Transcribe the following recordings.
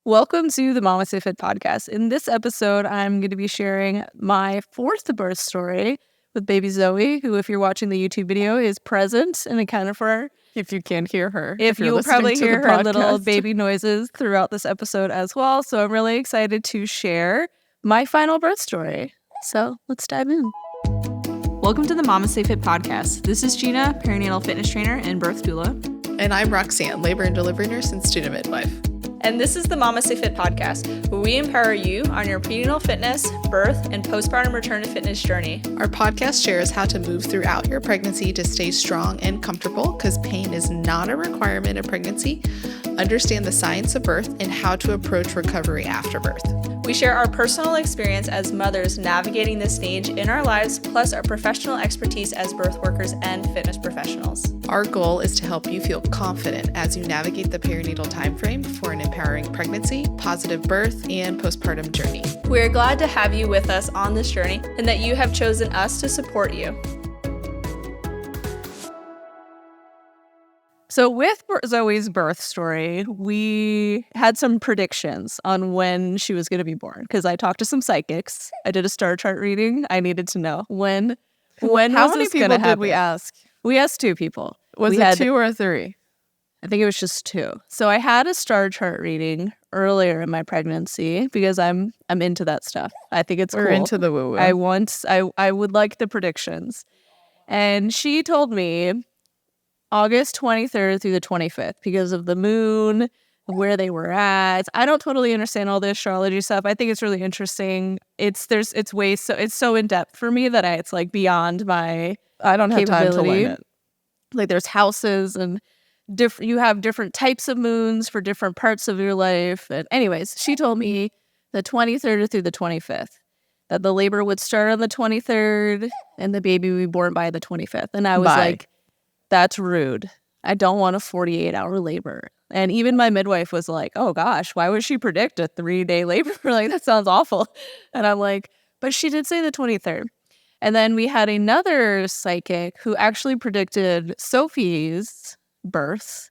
Welcome to the MamasteFit Podcast. In this episode, I'm going to be sharing my fourth birth story with baby Zoe, who, if you're watching the YouTube video, is present and accounted for. If you can't hear her. If you're you will listening probably to hear the her podcast. little baby noises throughout this episode as well. So I'm really excited to share my final birth story. So let's dive in. Welcome to the MamasteFit Podcast. This is Gina, perinatal fitness trainer and birth doula. And I'm Roxanne, labor and delivery nurse and student midwife. And this is the MamasteFit Podcast, where we empower you on your prenatal fitness, birth, and postpartum return to fitness journey. Our podcast shares how to move throughout your pregnancy to stay strong and comfortable, because pain is not a requirement of pregnancy. Understand the science of birth and how to approach recovery after birth. We share our personal experience as mothers navigating this stage in our lives, plus our professional expertise as birth workers and fitness professionals. Our goal is to help you feel confident as you navigate the perinatal timeframe for an empowering pregnancy, positive birth, and postpartum journey. We're glad to have you with us on this journey and that you have chosen us to support you. So with Zoe's birth story, we had some predictions on when she was going to be born because I talked to some psychics. I did a star chart reading. I needed to know when How was many this going people to happen. did we ask? We asked two people. Was We it had- 2 or 3? I think it was just 2. So I had a star chart reading earlier in my pregnancy because I'm into that stuff. I think it's We're cool. into the woo-woo. I would like the predictions. And she told me August 23rd through the 25th because of the moon, where they were at. I don't totally understand all the astrology stuff. I think it's really interesting. It's so in depth for me that it's like beyond my I don't have time to capability. learn it. Like there's houses and you have different types of moons for different parts of your life. And anyways, she told me the 23rd through the 25th that the labor would start on the 23rd and the baby would be born by the 25th. And I was like, that's rude. I don't want a 48-hour labor. And even my midwife was like, oh gosh, why would she predict a 3-day labor? Like, that sounds awful. And I'm like, but she did say the 23rd. And then we had another psychic who actually predicted Sophie's birth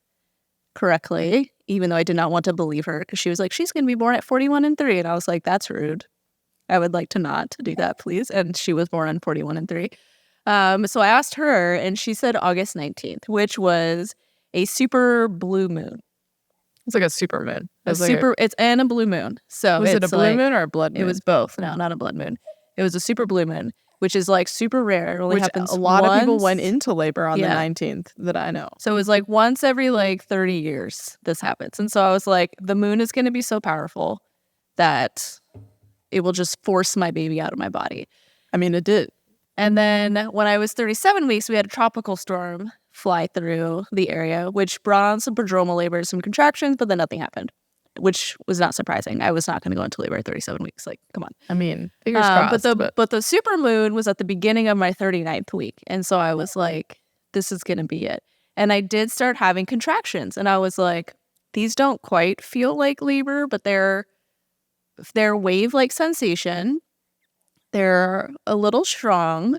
correctly, even though I did not want to believe her because she was like, she's going to be born at 41 and 3. And I was like, that's rude. I would like to not do that, please. And she was born on 41 and 3. So I asked her and she said August 19th, which was a super blue moon. It's like a super moon. It's and a blue moon. So Was it a it's blue like- moon or a blood moon? It was both. No, not a blood moon. It was a super blue moon, which is like super rare. It only Which happens a lot of people once. went into labor on Yeah. the 19th that I know. So it was like once every like 30 years this happens. And so I was like, the moon is going to be so powerful that it will just force my baby out of my body. I mean, it did. And then when I was 37 weeks, we had a tropical storm fly through the area, which brought on some prodromal labor, some contractions, but then nothing happened, which was not surprising. I was not going to go into labor at 37 weeks. Like, come on. I mean, fingers crossed. But the super moon was at the beginning of my 39th week. And so I was like, this is going to be it. And I did start having contractions. And I was like, these don't quite feel like labor, but they're wave-like sensation. They're a little strong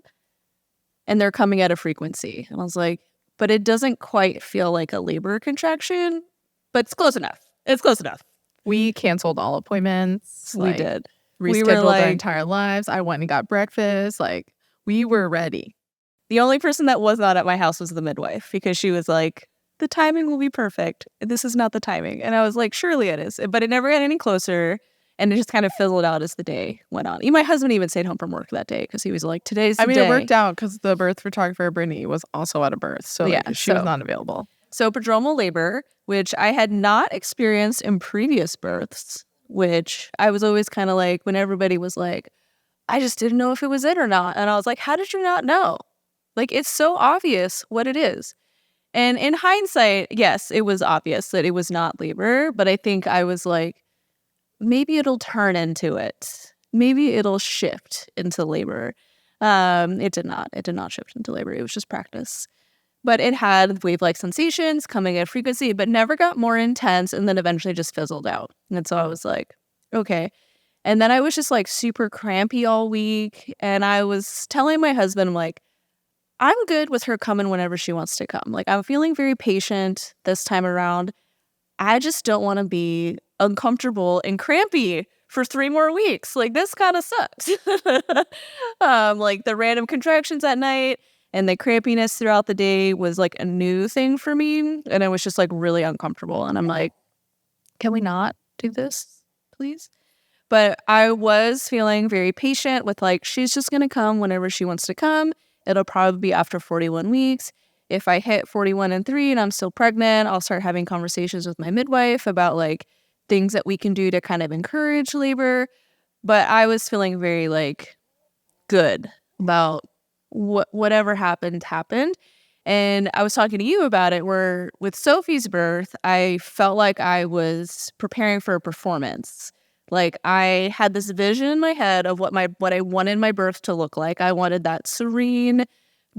and they're coming at a frequency. And I was like, but it doesn't quite feel like a labor contraction, but it's close enough. It's close enough. We canceled all appointments. We did. Rescheduled We were our like- entire lives. I went and got breakfast. Like, we were ready. The only person that was not at my house was the midwife because she was like, the timing will be perfect. This is not the timing. And I was like, surely it is. But it never got any closer. And it just kind of fizzled out as the day went on. My husband even stayed home from work that day because he was like, today's the day. It worked out because the birth photographer, Brittany, was also at a birth. So she was not available. So prodromal labor, which I had not experienced in previous births, which I was always kind of like, when everybody was like, I just didn't know if it was it or not. And I was like, how did you not know? Like, it's so obvious what it is. And in hindsight, yes, it was obvious that it was not labor. But I think I was like, maybe it'll turn into it. Maybe it'll shift into labor. It did not. It did not shift into labor. It was just practice. But it had wave-like sensations coming at frequency, but never got more intense and then eventually just fizzled out. And so I was like, okay. And then I was just like super crampy all week. And I was telling my husband, like, I'm good with her coming whenever she wants to come. Like, I'm feeling very patient this time around. I just don't want to be uncomfortable and crampy for 3 more weeks. Like, this kind of sucks. Like, the random contractions at night and the crampiness throughout the day was like a new thing for me. And I was just like really uncomfortable. And I'm like, can we not do this, please? But I was feeling very patient with like, she's just going to come whenever she wants to come. It'll probably be after 41 weeks. If I hit 41 and 3 and I'm still pregnant, I'll start having conversations with my midwife about like things that we can do to kind of encourage labor. But I was feeling very like good about whatever happened. And I was talking to you about it where with Sophie's birth, I felt like I was preparing for a performance. Like I had this vision in my head of what I wanted my birth to look like. I wanted that serene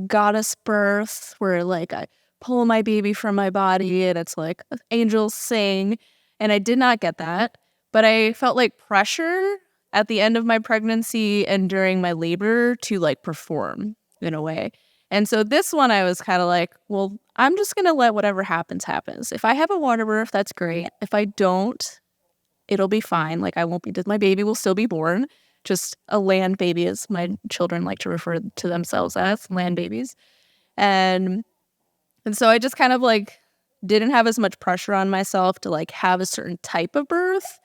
goddess birth where like I pull my baby from my body and it's like angels sing. And I did not get that. But I felt like pressure at the end of my pregnancy and during my labor to like perform in a way. And so this one I was kind of like, well, I'm just going to let whatever happens. If I have a water birth, that's great. If I don't, it'll be fine. Like I won't be, my baby will still be born. Just a land baby, as my children like to refer to themselves as, land babies. And so I just kind of like didn't have as much pressure on myself to like have a certain type of birth.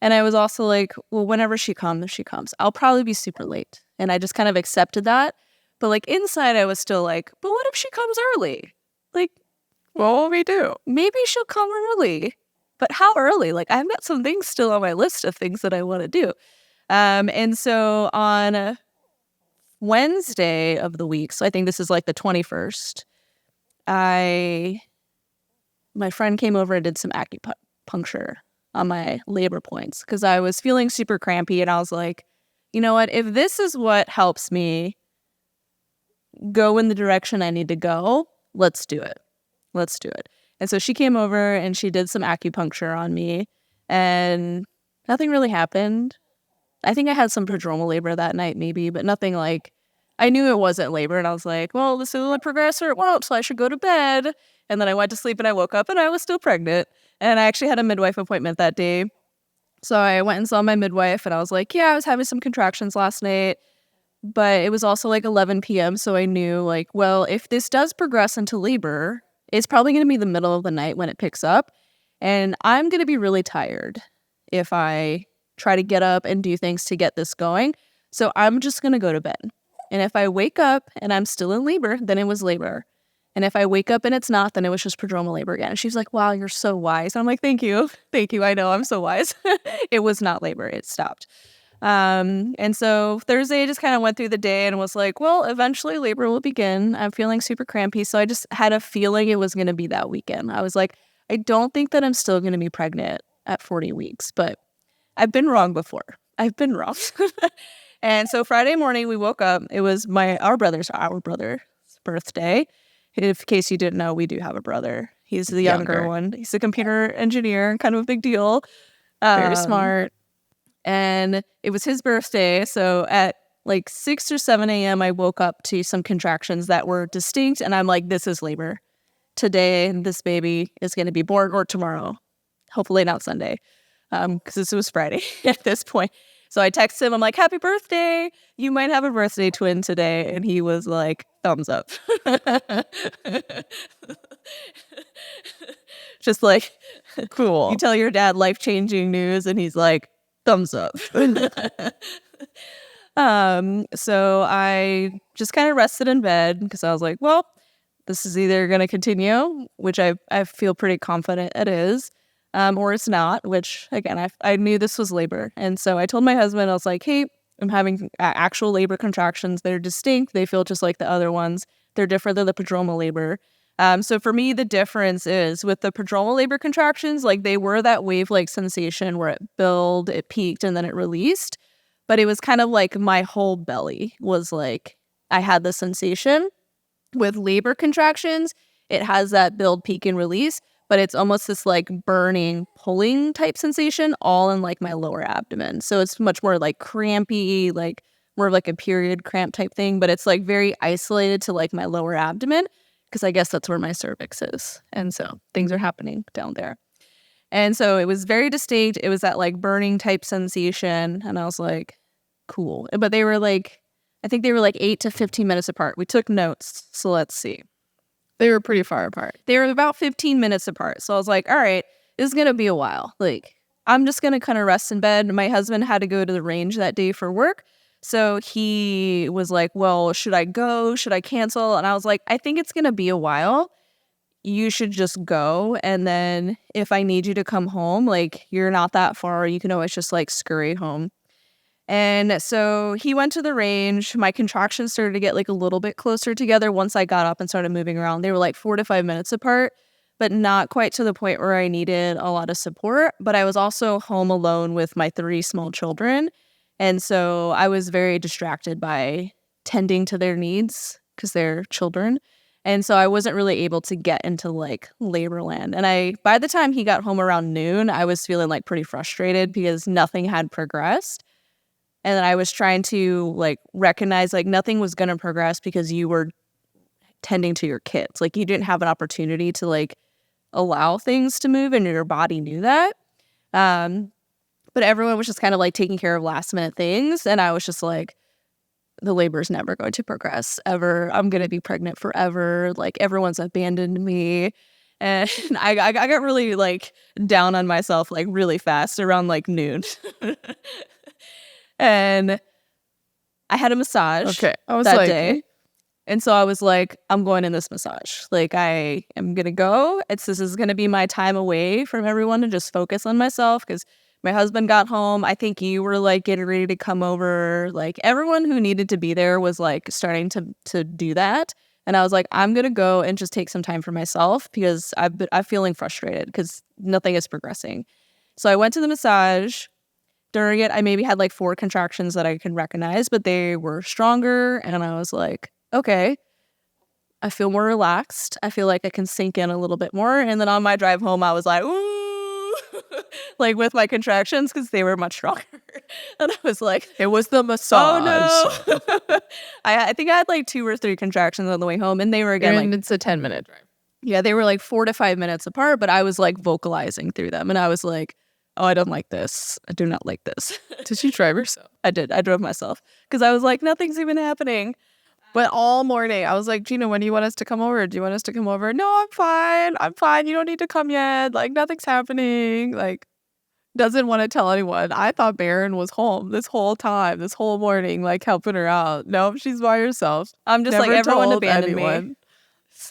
And I was also like, well, whenever she comes, I'll probably be super late. And I just kind of accepted that. But like inside, I was still like, but what if she comes early? Like, what will we do? Maybe she'll come early. But how early? Like, I've got some things still on my list of things that I want to do. And so on Wednesday of the week, so I think this is like the 21st, my friend came over and did some acupuncture on my labor points because I was feeling super crampy. And I was like, you know what? If this is what helps me go in the direction I need to go, let's do it. And so she came over and she did some acupuncture on me and nothing really happened. I think I had some prodromal labor that night maybe, but nothing like, I knew it wasn't labor and I was like, well, this isn't progress or it won't, so I should go to bed. And then I went to sleep and I woke up and I was still pregnant. And I actually had a midwife appointment that day. So I went and saw my midwife and I was like, yeah, I was having some contractions last night. But it was also like 11 p.m. So I knew like, well, if this does progress into labor, it's probably going to be the middle of the night when it picks up. And I'm going to be really tired if I try to get up and do things to get this going. So I'm just going to go to bed. And if I wake up and I'm still in labor, then it was labor. And if I wake up and it's not, then it was just prodromal labor again. And she's like, wow, you're so wise. I'm like, thank you. I know I'm so wise. It was not labor. It stopped. And so Thursday I just kind of went through the day and was like, well, eventually labor will begin. I'm feeling super crampy. So I just had a feeling it was going to be that weekend. I was like, I don't think that I'm still going to be pregnant at 40 weeks, but I've been wrong before. And so Friday morning we woke up. It was our brother's birthday. In case you didn't know, we do have a brother. He's the younger one. He's a computer engineer, kind of a big deal. Very smart. And it was his birthday. So at like 6 or 7 a.m., I woke up to some contractions that were distinct. And I'm like, this is labor. Today, this baby is going to be born, or tomorrow. Hopefully not Sunday, because this was Friday at this point. So I texted him. I'm like, happy birthday. You might have a birthday twin today. And he was like, thumbs up. Just like, cool. You tell your dad life-changing news and he's like, thumbs up. So I just kind of rested in bed because I was like, well, this is either going to continue, which I feel pretty confident it is, or it's not, which again, I knew this was labor. And so I told my husband, I was like, hey, I'm having actual labor contractions. They're distinct. They feel just like the other ones. They're different than the prodromal labor. So for me, the difference is with the prodromal labor contractions, like they were that wave-like sensation where it built, it peaked, and then it released. But it was kind of like my whole belly was like, I had the sensation. With labor contractions, it has that build, peak, and release, but it's almost this like burning, pulling type sensation all in like my lower abdomen. So it's much more like crampy, like more of like a period cramp type thing, but it's like very isolated to like my lower abdomen because I guess that's where my cervix is. And so things are happening down there. And so it was very distinct. It was that like burning type sensation. And I was like, cool. But they were like, I think they were like 8 to 15 minutes apart. We took notes. So let's see. They were pretty far apart. They were about 15 minutes apart. So I was like, all right, this is going to be a while. Like, I'm just going to kind of rest in bed. My husband had to go to the range that day for work. So he was like, well, should I go? Should I cancel? And I was like, I think it's going to be a while. You should just go. And then if I need you to come home, like, you're not that far. You can always just like scurry home. And so he went to the range. My contractions started to get like a little bit closer together once I got up and started moving around. They were like 4 to 5 minutes apart, but not quite to the point where I needed a lot of support. But I was also home alone with my 3 small children. And so I was very distracted by tending to their needs because they're children. And so I wasn't really able to get into like labor land. And by the time he got home around noon, I was feeling like pretty frustrated because nothing had progressed. And then I was trying to like recognize like nothing was going to progress because you were tending to your kids. Like you didn't have an opportunity to like allow things to move, and your body knew that. But everyone was just kind of like taking care of last minute things. And I was just like, the labor is never going to progress ever. I'm going to be pregnant forever. Like everyone's abandoned me. And I got really like down on myself like really fast around like noon. And I had a massage Okay. I was that like, day. And so I was like, I'm going in this massage. Like I am going to go. This is going to be my time away from everyone to just focus on myself because my husband got home. I think you were like getting ready to come over. Like everyone who needed to be there was like starting to do that. And I was like, I'm going to go and just take some time for myself because I'm feeling frustrated because nothing is progressing. So I went to the massage. During it, I maybe had like 4 contractions that I can recognize, but they were stronger. And I was like, okay, I feel more relaxed. I feel like I can sink in a little bit more. And then on my drive home, I was like, ooh, like with my contractions because they were much stronger. And I was like, it was the massage. Oh no. I think I had like 2 or 3 contractions on the way home, and they were again And like, it's a 10-minute drive. Yeah, they were like 4 to 5 minutes apart, but I was like vocalizing through them. And I was like, oh, I don't like this. I do not like this. Did you drive yourself? I did. I drove myself because I was like, nothing's even happening. But all morning, I was like, Gina, when do you want us to come over? Do you want us to come over? No, I'm fine. I'm fine. You don't need to come yet. Like, nothing's happening. Like, doesn't want to tell anyone. I thought Barron was home this whole time, this whole morning, like helping her out. Nope, she's by herself. I'm just Never like, everyone told abandoned anyone. me.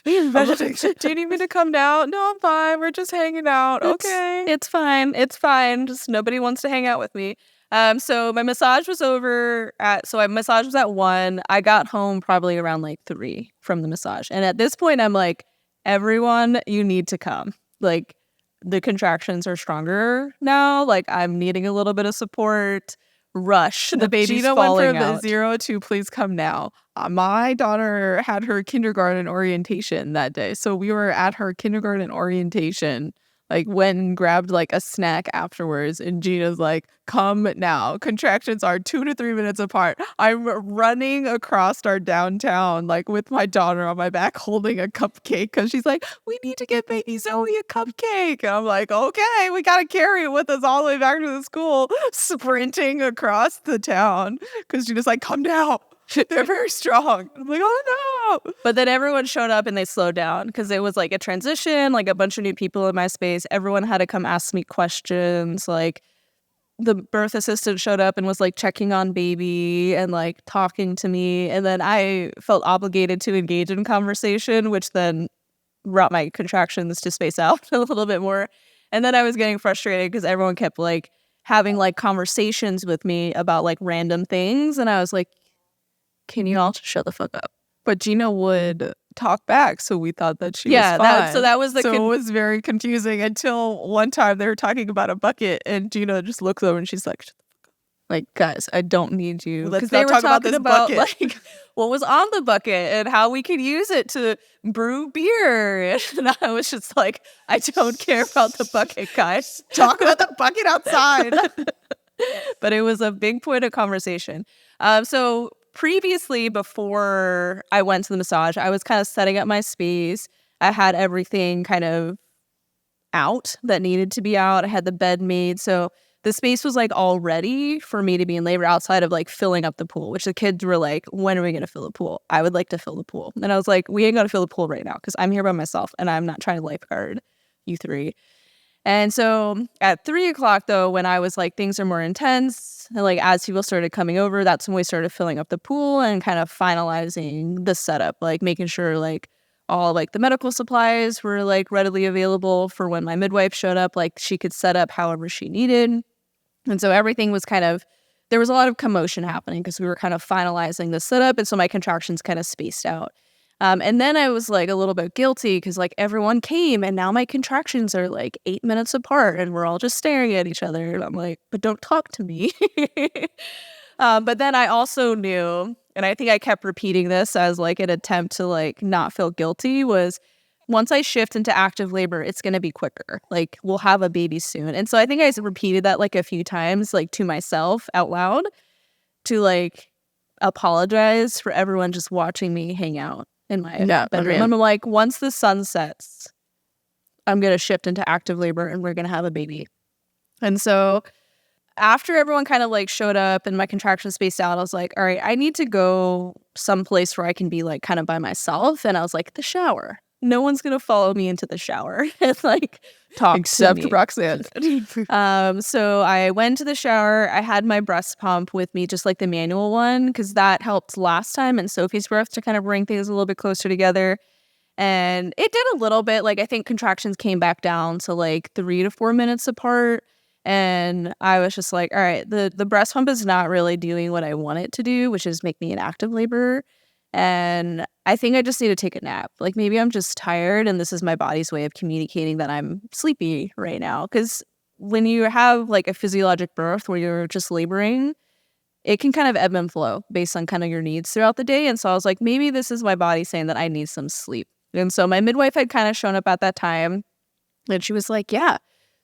I'm like, do you need me to come down? No, I'm fine. We're just hanging out. Okay. It's fine. It's fine. Just nobody wants to hang out with me. So my massage was over my massage was at 1. I got home probably around like 3 from the massage. And at this point, I'm like, everyone, you need to come. Like, the contractions are stronger now. Like, I'm needing a little bit of support. Rush. The baby's Gina falling went from out. 0 to please come now. My daughter had her kindergarten orientation that day. So we were at her kindergarten orientation, like went and grabbed like a snack afterwards. And Gina's like, come now. Contractions are 2 to 3 minutes apart. I'm running across our downtown, like with my daughter on my back holding a cupcake because she's like, we need to get baby Zoe a cupcake. And I'm like, okay, we got to carry it with us all the way back to the school, sprinting across the town because Gina's like, come now. They're very strong. I'm like, oh no. But then everyone showed up and they slowed down because it was like a transition, like a bunch of new people in my space. Everyone had to come ask me questions. Like the birth assistant showed up and was like checking on baby and like talking to me. And then I felt obligated to engage in conversation, which then brought my contractions to space out a little bit more. And then I was getting frustrated because everyone kept like having like conversations with me about like random things. And I was like, can you all just shut the fuck up? But Gina would talk back, so we thought that she was fine. So that was the... So it was very confusing until one time they were talking about a bucket, and Gina just looks over and she's like, shut the fuck up. Like, guys, I don't need you. Let's they not were talk about this bucket. Like what was on the bucket and how we could use it to brew beer. And I was just like, I don't care about the bucket, guys. Talk about the bucket outside. But it was a big point of conversation. So previously, before I went to the massage, I was kind of setting up my space. I had everything kind of out that needed to be out. I had the bed made. So the space was like all ready for me to be in labor outside of like filling up the pool, which the kids were like, when are we going to fill the pool? I would like to fill the pool. And I was like, we ain't got to fill the pool right now because I'm here by myself and I'm not trying to lifeguard you three. And so at 3:00 though, when I was like, things are more intense, and like as people started coming over, that's when we started filling up the pool and kind of finalizing the setup, like making sure like all like the medical supplies were like readily available for when my midwife showed up, like she could set up however she needed. And so everything was kind of, there was a lot of commotion happening because we were kind of finalizing the setup. And so my contractions kind of spaced out. And then I was like a little bit guilty because like everyone came and now my contractions are like 8 minutes apart and we're all just staring at each other. And I'm like, but don't talk to me. But then I also knew, and I think I kept repeating this as like an attempt to like not feel guilty, was once I shift into active labor, it's going to be quicker. Like we'll have a baby soon. And so I think I repeated that like a few times, like to myself out loud to like apologize for everyone just watching me hang out in my bedroom. And I'm like, once the sun sets, I'm going to shift into active labor and we're going to have a baby. And so after everyone kind of like showed up and my contractions spaced out, I was like, all right, I need to go someplace where I can be like kind of by myself. And I was like, the shower. No one's going to follow me into the shower and like talk Except to me. Roxanne. So I went to the shower. I had my breast pump with me, just like the manual one, because that helped last time in Sophie's birth to kind of bring things a little bit closer together. And it did a little bit. Like I think contractions came back down to like 3 to 4 minutes apart. And I was just like, all right, the breast pump is not really doing what I want it to do, which is make me an active labor. And I think I just need to take a nap. Like maybe I'm just tired and this is my body's way of communicating that I'm sleepy right now. Because when you have like a physiologic birth where you're just laboring, it can kind of ebb and flow based on kind of your needs throughout the day. And so I was like, maybe this is my body saying that I need some sleep. And so my midwife had kind of shown up at that time and she was like, yeah,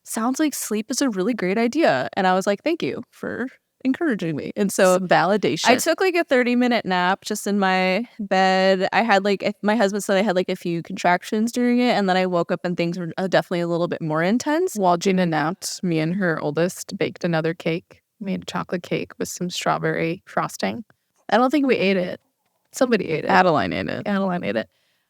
sounds like sleep is a really great idea. And I was like, thank you for encouraging me. And so some validation. I took like a 30-minute nap just in my bed. I had like, my husband said I had like a few contractions during it. And then I woke up and things were definitely a little bit more intense. While Gina napped, me and her oldest baked another cake, made a chocolate cake with some strawberry frosting. I don't think we ate it. Somebody ate it. Adeline ate it.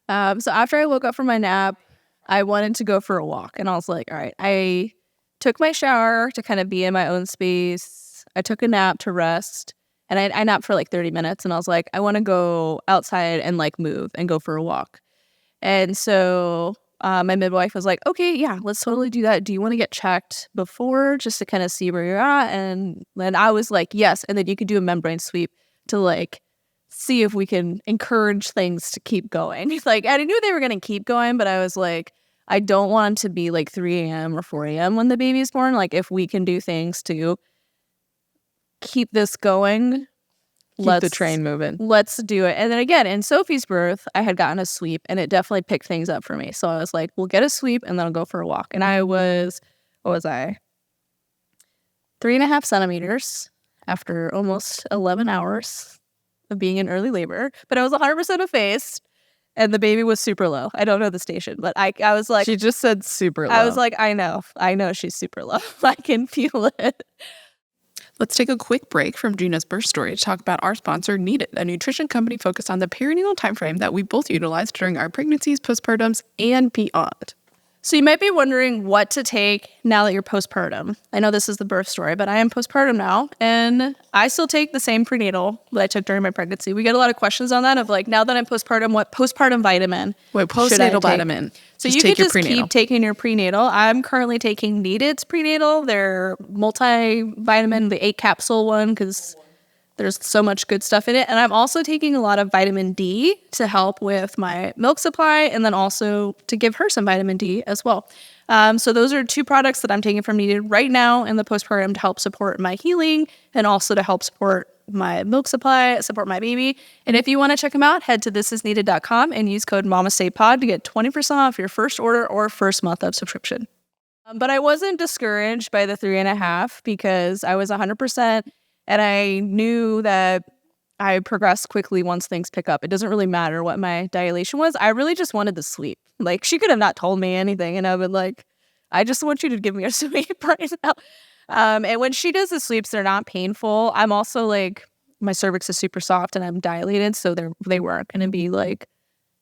So after I woke up from my nap, I wanted to go for a walk. And I was like, all right, I took my shower to kind of be in my own space. I took a nap to rest. And I napped for like 30 minutes. And I was like, I want to go outside and like move and go for a walk. And so my midwife was like, okay, yeah, let's totally do that. Do you want to get checked before just to kind of see where you're at? And then I was like, yes. And then you could do a membrane sweep to like see if we can encourage things to keep going. Like I knew they were going to keep going, but I was like, I don't want it to be like 3 a.m. or 4 a.m. when the baby's born. Like if we can do things to keep this going, Keep the train moving. Let's do it. And then again, in Sophie's birth, I had gotten a sweep and it definitely picked things up for me. So I was like, we'll get a sweep and then I'll go for a walk. And I was, what was I? 3.5 centimeters after almost 11 hours of being in early labor. But I was 100% effaced and the baby was super low. I don't know the station, but I was like. She just said super low. I was like, I know she's super low. I can feel it. Let's take a quick break from Gina's birth story to talk about our sponsor, Needed, a nutrition company focused on the perinatal timeframe that we both utilized during our pregnancies, postpartums, and beyond. So you might be wondering what to take now that you're postpartum. I know this is the birth story, but I am postpartum now, and I still take the same prenatal that I took during my pregnancy. We get a lot of questions on that of like, now that I'm postpartum, what postpartum vitamin postnatal vitamin. So you could just keep taking your prenatal. I'm currently taking Needed's prenatal. They're multivitamin, the 8 capsule one, because there's so much good stuff in it. And I'm also taking a lot of vitamin D to help with my milk supply and then also to give her some vitamin D as well. So those are 2 products that I'm taking from Needed right now in the postpartum to help support my healing and also to help support my milk supply, support my baby. And if you want to check them out, head to thisisneeded.com and use code MamastePod to get 20% off your first order or first month of subscription. But I wasn't discouraged by the 3.5 because I was 100%. And I knew that I progressed quickly once things pick up. It doesn't really matter what my dilation was. I really just wanted to sleep. Like, she could have not told me anything. And I would like, I just want you to give me a sweep right now. And when she does the sweeps, they're not painful. I'm also like, my cervix is super soft and I'm dilated, so they weren't going to be like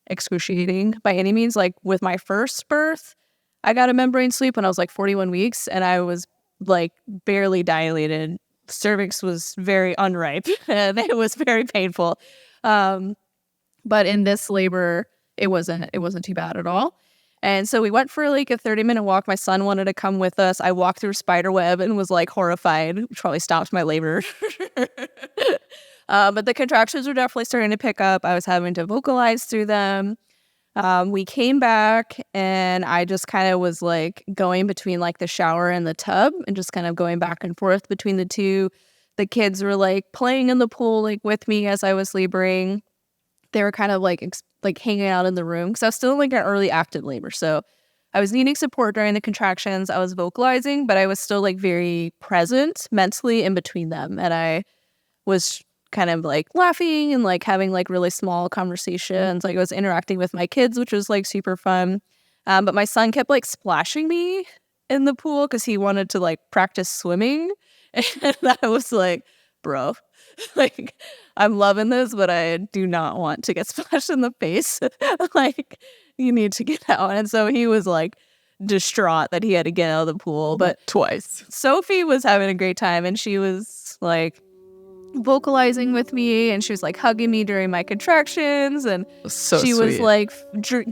excruciating by any means. Like with my first birth, I got a membrane sweep when I was like 41 weeks and I was like barely dilated. Cervix was very unripe and it was very painful. But in this labor, it wasn't too bad at all. And so we went for like a 30-minute walk. My son wanted to come with us. I walked through a spider web and was like horrified, which probably stopped my labor. But the contractions were definitely starting to pick up. I was having to vocalize through them. We came back and I just kind of was like going between like the shower and the tub and just kind of going back and forth between the two. The kids were like playing in the pool like with me as I was laboring. They were kind of like hanging out in the room because I was still in like an early active labor. So I was needing support during the contractions. I was vocalizing, but I was still like very present mentally in between them. And I was kind of like laughing and like having like really small conversations. Like I was interacting with my kids, which was like super fun. But my son kept like splashing me in the pool because he wanted to like practice swimming. And I was like, bro, like I'm loving this, but I do not want to get splashed in the face. Like you need to get out. And so he was like distraught that he had to get out of the pool. But twice. Sophie was having a great time and she was like vocalizing with me and she was like hugging me during my contractions and So she sweet. was like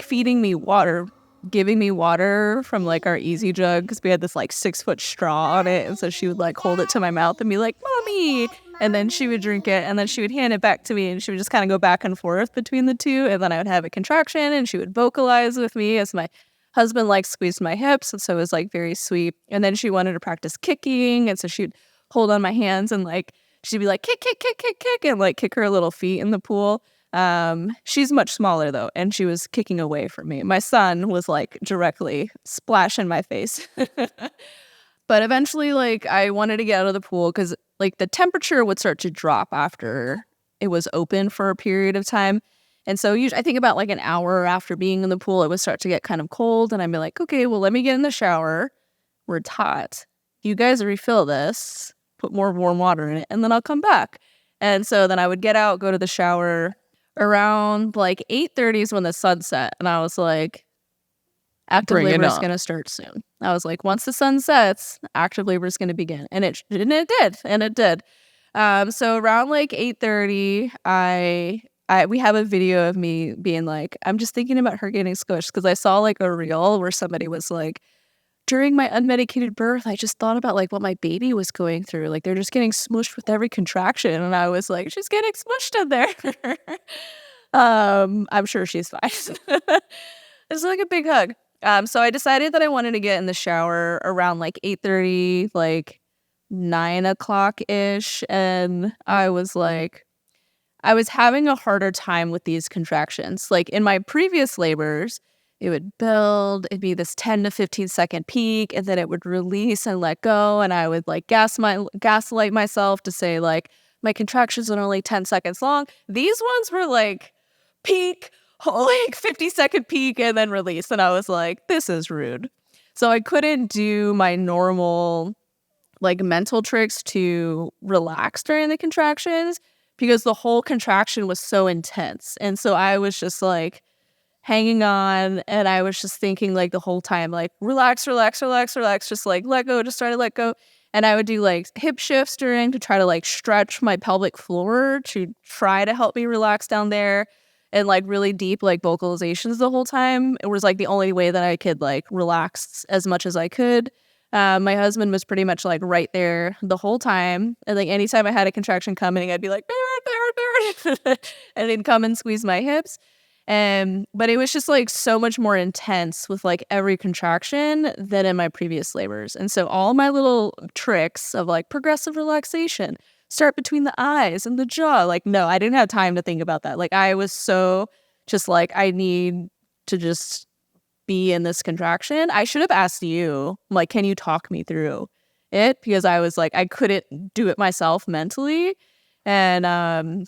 feeding me water, giving me water from like our easy jug because we had this like 6-foot straw on it, and so she would like hold it to my mouth and be like, mommy, and then she would drink it and then she would hand it back to me and she would just kind of go back and forth between the two, and then I would have a contraction and she would vocalize with me as my husband like squeezed my hips, and so it was like very sweet. And then she wanted to practice kicking, and so she'd hold on my hands and like she'd be like kick, kick, kick, kick, kick, and like kick her little feet in the pool. She's much smaller though, and she was kicking away from me. My son was like directly splash in my face. But eventually, like I wanted to get out of the pool because like the temperature would start to drop after it was open for a period of time. And so usually I think about like an hour after being in the pool, it would start to get kind of cold. And I'd be like, okay, well, let me get in the shower where it's hot. You guys refill this, put more warm water in it, and then I'll come back. And so then I would get out, go to the shower. Around like 8:30 is when the sun set. And I was like, active labor is going to start soon. I was like, once the sun sets, active labor is going to begin. And it did. So around like 8:30, we have a video of me being like, I'm just thinking about her getting squished because I saw like a reel where somebody was like, during my unmedicated birth, I just thought about like what my baby was going through. Like they're just getting smushed with every contraction. And I was like, she's getting smushed in there. I'm sure she's fine. It's like a big hug. So I decided that I wanted to get in the shower around like 8:30, like 9 o'clock-ish. And I was like, I was having a harder time with these contractions. Like in my previous labors, it would build, it'd be this 10 to 15 second peak, and then it would release and let go. And I would like gaslight myself to say like, my contractions are only 10 seconds long. These ones were like peak, like 50-second peak, and then release. And I was like, this is rude. So I couldn't do my normal like mental tricks to relax during the contractions because the whole contraction was so intense. And so I was just like, hanging on, and I was just thinking like the whole time like relax, relax, relax, relax, just like let go, just try to let go. And I would do like hip shifts during to try to like stretch my pelvic floor to try to help me relax down there, and like really deep like vocalizations the whole time. It was like the only way that I could like relax as much as I could. My husband was pretty much like right there the whole time, and like anytime I had a contraction coming, I'd be like and he'd come and squeeze my hips. But it was just like so much more intense with like every contraction than in my previous labors. And so all my little tricks of like progressive relaxation, start between the eyes and the jaw, like, no, I didn't have time to think about that. Like I was so just like, I need to just be in this contraction. I should have asked you, like, can you talk me through it? Because I was like, I couldn't do it myself mentally. And,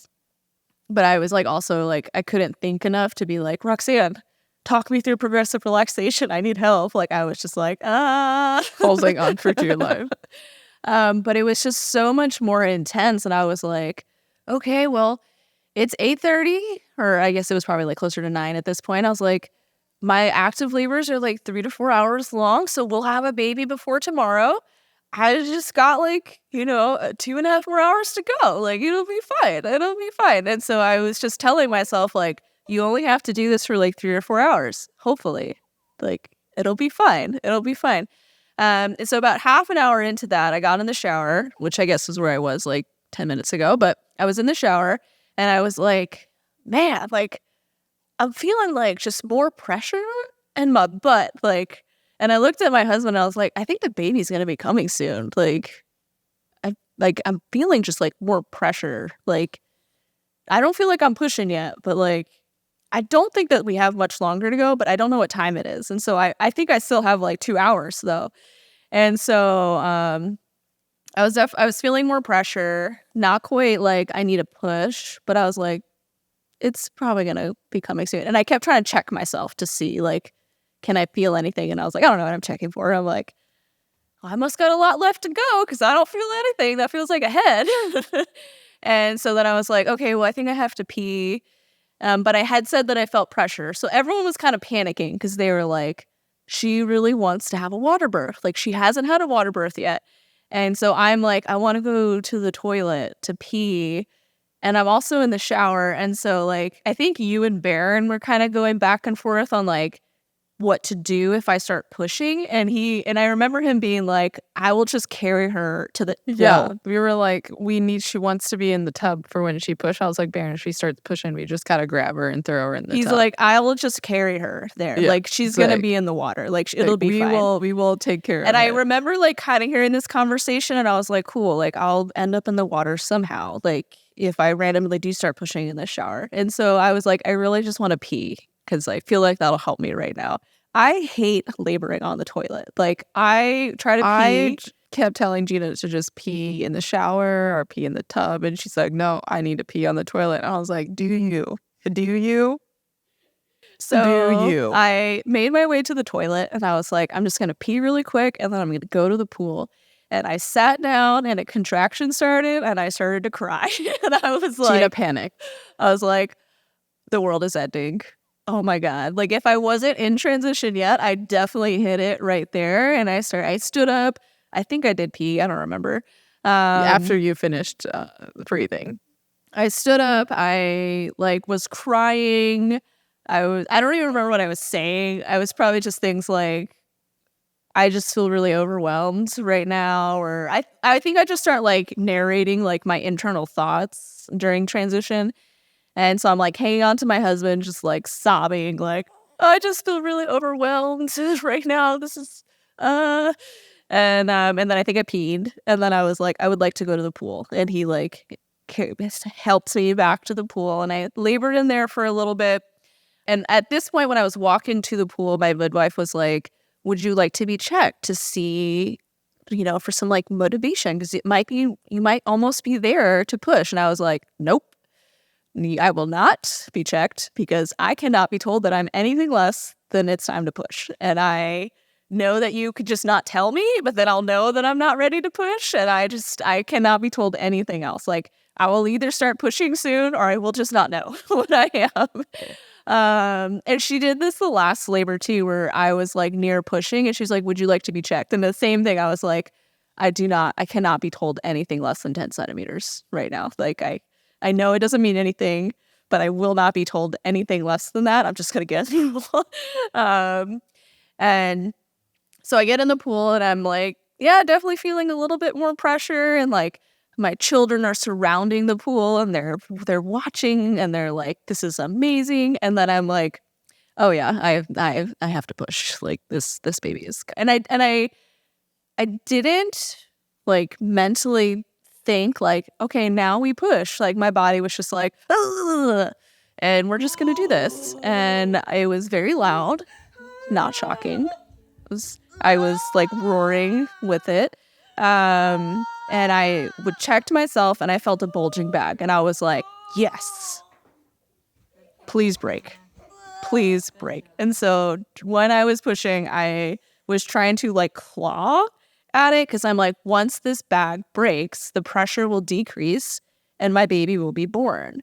but I was like, also like, I couldn't think enough to be like, Roxanne, talk me through progressive relaxation. I need help. Like, I was just like, holding on for dear life. But it was just so much more intense. And I was like, okay, well, it's 8:30, or I guess it was probably like closer to 9 at this point. I was like, my active labors are like 3 to 4 hours long, so we'll have a baby before tomorrow. I just got like, 2.5 more hours to go. Like, it'll be fine. It'll be fine. And so I was just telling myself, like, you only have to do this for like 3 or 4 hours, hopefully. Like, it'll be fine. It'll be fine. And so about half an hour into that, I got in the shower, which I guess is where I was like 10 minutes ago. But I was in the shower and I was like, man, like, I'm feeling like just more pressure in my butt. Like, and I looked at my husband and I was like, I think the baby's going to be coming soon. I'm feeling just like more pressure. Like, I don't feel like I'm pushing yet, but like, I don't think that we have much longer to go, but I don't know what time it is. And so I think I still have like 2 hours though. And so, I was feeling more pressure, not quite like I need a push, but I was like, it's probably going to be coming soon. And I kept trying to check myself to see, like, can I feel anything? And I was like, I don't know what I'm checking for. I'm like, well, I must got a lot left to go because I don't feel anything. That feels like a head. And so then I was like, okay, well, I think I have to pee. But I had said that I felt pressure. So everyone was kind of panicking because they were like, she really wants to have a water birth. Like, she hasn't had a water birth yet. And so I'm like, I want to go to the toilet to pee. And I'm also in the shower. And so, like, I think you and Baron were kind of going back and forth on, like, what to do if I start pushing. And I remember him being like, I will just carry her to the Yeah. We were like, she wants to be in the tub for when she pushes. I was like, Baron, if she starts pushing, we just gotta grab her and throw her in the tub. He's like, I will just carry her there. Yeah. Like, she's going to be in the water. Like, it'll be fine. We will take care of it. And I remember, like, kind of hearing this conversation and I was like, cool, like, I'll end up in the water somehow. Like, if I randomly do start pushing in the shower. And so I was like, I really just want to pee because I feel like that'll help me right now. I hate laboring on the toilet. Like, I try to pee. I kept telling Gina to just pee in the shower or pee in the tub. And she's like, no, I need to pee on the toilet. And I was like, do you? So I made my way to the toilet and I was like, I'm just going to pee really quick and then I'm going to go to the pool. And I sat down and a contraction started and I started to cry. And I was like, Gina panicked. I was like, the world is ending. Oh my God. Like, if I wasn't in transition yet, I definitely hit it right there. And I stood up. I think I did pee. I don't remember. After you finished breathing. I stood up. I was crying. I don't even remember what I was saying. I was probably just things like, I just feel really overwhelmed right now. Or I think I just start like narrating like my internal thoughts during transition. And so I'm like hanging on to my husband, just like sobbing, like, I just feel really overwhelmed right now. This is, and then I think I peed. And then I was like, I would like to go to the pool. And he like helped me back to the pool. And I labored in there for a little bit. And at this point, when I was walking to the pool, my midwife was like, would you like to be checked to see, for some like motivation? Because you might almost be there to push. And I was like, nope. I will not be checked because I cannot be told that I'm anything less than it's time to push. And I know that you could just not tell me, but then I'll know that I'm not ready to push. And I cannot be told anything else. Like, I will either start pushing soon or I will just not know what I am. And she did this the last labor too, where I was like near pushing and she's like, would you like to be checked? And the same thing, I was like, I cannot be told anything less than 10 centimeters right now. Like, I know it doesn't mean anything, but I will not be told anything less than that. I'm just going to get and so I get in the pool and I'm like, yeah, definitely feeling a little bit more pressure. And like my children are surrounding the pool and they're watching and they're like, this is amazing. And then I'm like, oh yeah, I have to push. Like this baby is, and I didn't like mentally think like, okay, now we push. Like my body was just like, ugh, and we're just gonna do this. And it was very loud, not shocking. I was like roaring with it. And I checked myself and I felt a bulging bag and I was like, yes, please break. please break. And so when I was pushing, I was trying to like claw at it because I'm like, once this bag breaks, the pressure will decrease and my baby will be born.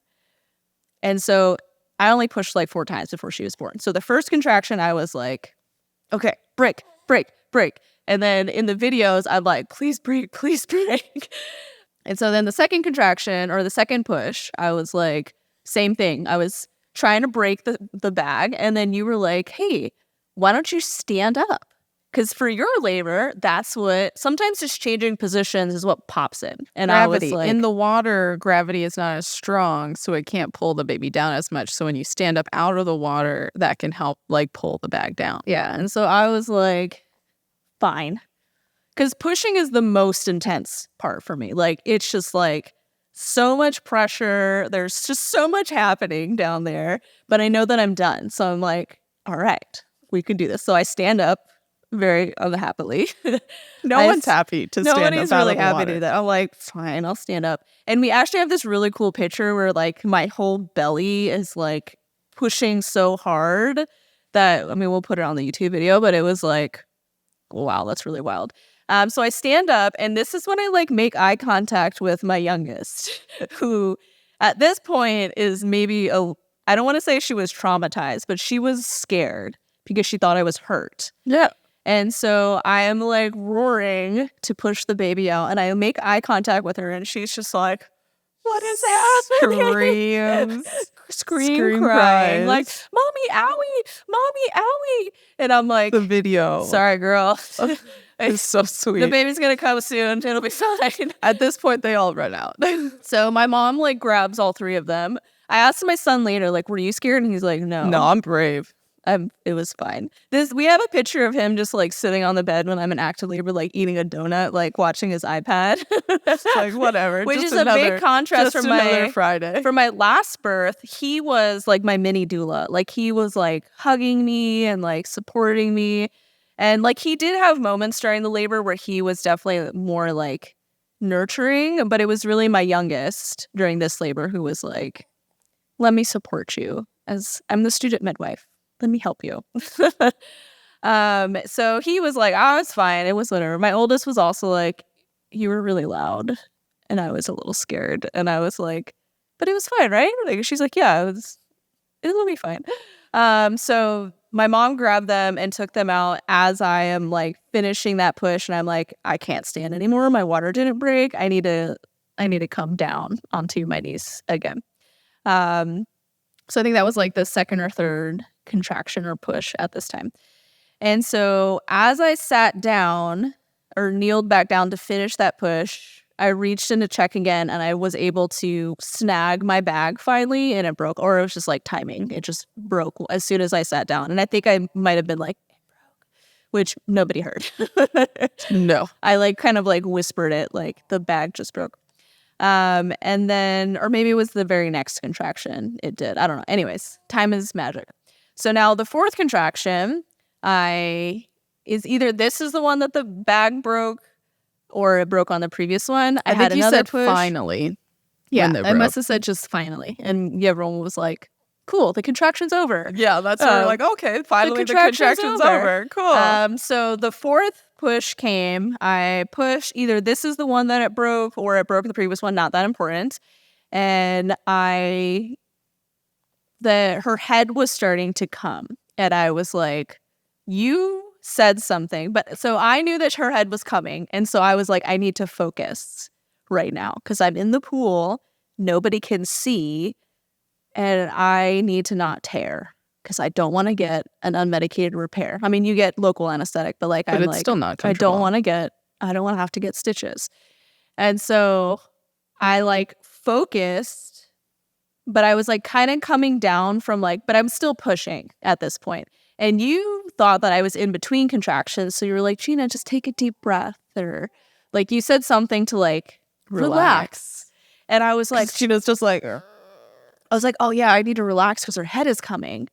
And so I only pushed like 4 times before she was born. So the first contraction, I was like, okay, break, break, break. And then in the videos, I'm like, please break, please break. And so then the second contraction or the second push, I was like, same thing. I was trying to break the bag. And then you were like, hey, why don't you stand up? Because for your labor, that's what, sometimes just changing positions is what pops in. And Gravity. I was like, in the water, gravity is not as strong, so it can't pull the baby down as much. So when you stand up out of the water, that can help like pull the bag down. yeah. And so I was like, fine. Because pushing is the most intense part for me. Like, it's just like so much pressure. There's just so much happening down there. But I know that I'm done. So I'm like, all right, we can do this. So I stand up very unhappily. No one's happy to stand up Nobody's out really of the happy water. to do that. I'm like, fine, I'll stand up. And we actually have this really cool picture where like my whole belly is like pushing so hard that, I mean, we'll put it on the YouTube video, but it was like, wow, that's really wild. So I stand up, and this is when I like make eye contact with my youngest, who at this point is maybe I don't want to say she was traumatized, but she was scared because she thought I was hurt. Yeah. And so I am like roaring to push the baby out, and I make eye contact with her, and she's just like, what is happening? Scream crying. cries. Like, mommy, owie, mommy, owie. And I'm like, The video. sorry, girl. It's so sweet. The baby's going to come soon. It'll be fine. At this point, they all run out. So my mom like grabs all 3 of them. I asked my son later, like, were you scared? And he's like, no. No, I'm brave. It was fine. We have a picture of him just like sitting on the bed when I'm in active labor, like eating a donut, like watching his iPad. Like, whatever. Which just is a big contrast from another my Friday. For my last birth. He was like my mini doula. Like, he was like hugging me and like supporting me. And like, he did have moments during the labor where he was definitely more like nurturing, but it was really my youngest during this labor who was like, let me support you as I'm the student midwife. Let me help you. So he was like, oh, it's fine. It was whatever. My oldest was also like, you were really loud. And I was a little scared. And I was like, but it was fine, right? Like, she's like, yeah, it'll be fine. So my mom grabbed them and took them out as I am like finishing that push. And I'm like, I can't stand anymore. My water didn't break. I need to come down onto my knees again. So I think that was like the second or third contraction or push at this time. And so as I sat down or kneeled back down to finish that push, I reached in to check again, and I was able to snag my bag finally, and it broke. Or it was just like timing. It just broke as soon as I sat down. And I think I might have been like, it broke, which nobody heard. No. I like kind of like whispered it, like the bag just broke. And then, or maybe it was the very next contraction. It did. I don't know. Anyways, time is magic. So now the fourth contraction, is either this is the one that the bag broke or it broke on the previous one. I had think you another said push. finally. Yeah, when they I broke. must have said just finally. And everyone was like, cool, the contraction's over. Yeah, that's where we're like, okay, finally the contraction's over. Cool. So the fourth push came. I pushed either this is the one that it broke or it broke the previous one. Not that important. And her head was starting to come. And I was like, you said something. But so I knew that her head was coming. And so I was like, I need to focus right now because I'm in the pool. Nobody can see. And I need to not tear because I don't want to get an unmedicated repair. I mean, you get local anesthetic, but like, But it's still not I don't comfortable. want to have to get stitches. And so I like focused, but I was like kind of coming down from like, but I'm still pushing at this point. And you thought that I was in between contractions. So you were like, Gina, just take a deep breath. Or like you said something to like relax. And I was like, Gina's just like, I was like, oh yeah, I need to relax because her head is coming.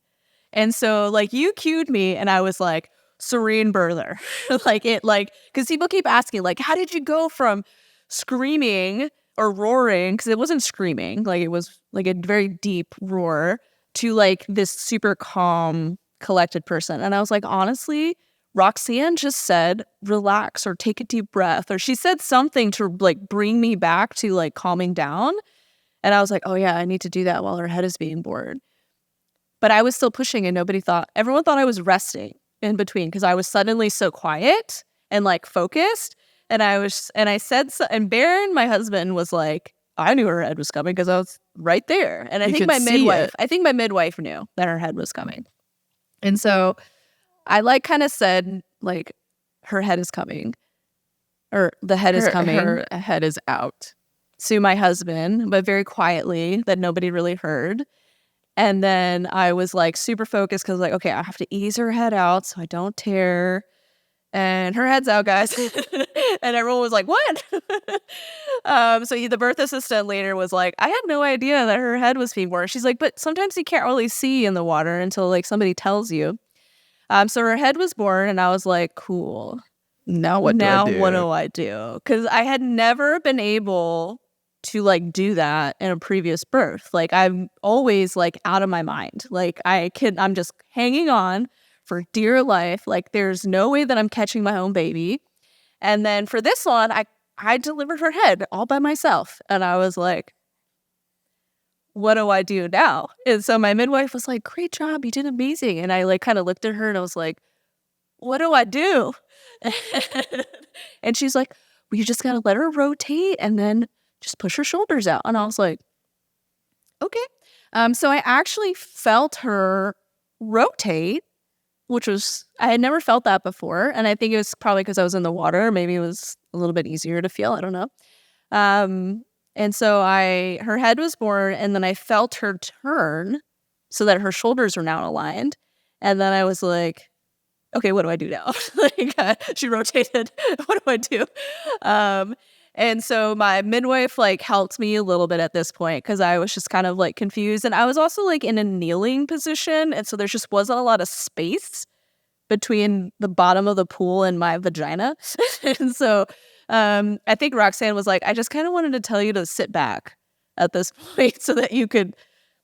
And so like you cued me and I was like, serene birther. Because people keep asking like, how did you go from screaming or roaring? Because it wasn't screaming, like it was like a very deep roar to like this super calm, collected person. And I was like, honestly, Roxanne just said, relax or take a deep breath. Or she said something to like bring me back to like calming down. And I was like, oh yeah, I need to do that while her head is being born. But I was still pushing and everyone thought I was resting in between because I was suddenly so quiet and like focused. And I said, and Baron, my husband, was like, I knew her head was coming because I was right there. And I think my midwife knew that her head was coming. And so I like kind of said like, her head is coming, or the head is coming. Her head is out. To my husband, but very quietly that nobody really heard. And then I was like super focused because like, okay, I have to ease her head out so I don't tear. And her head's out, guys. And everyone was like, what? So the birth assistant later was like, I had no idea that her head was being born. She's like, but sometimes you can't really see in the water until like somebody tells you. So her head was born and I was like, cool. Now what do I do? Because I had never been able to like do that in a previous birth. Like I'm always like out of my mind. Like I'm just hanging on for dear life. Like there's no way that I'm catching my own baby. And then for this one, I delivered her head all by myself. And I was like, what do I do now? And so my midwife was like, great job. You did amazing. And I like kind of looked at her and I was like, what do I do? And she's like, well, you just got to let her rotate and then just push her shoulders out. And I was like, okay. So I actually felt her rotate, which was, I had never felt that before. And I think it was probably because I was in the water. Maybe it was a little bit easier to feel. I don't know. And so her head was born and then I felt her turn so that her shoulders were now aligned. And then I was like, okay, what do I do now? She rotated. What do I do? And so my midwife like helped me a little bit at this point because I was just kind of like confused. And I was also like in a kneeling position. And so there just wasn't a lot of space between the bottom of the pool and my vagina. And so I think Roxanne was like, I just kind of wanted to tell you to sit back at this point so that you could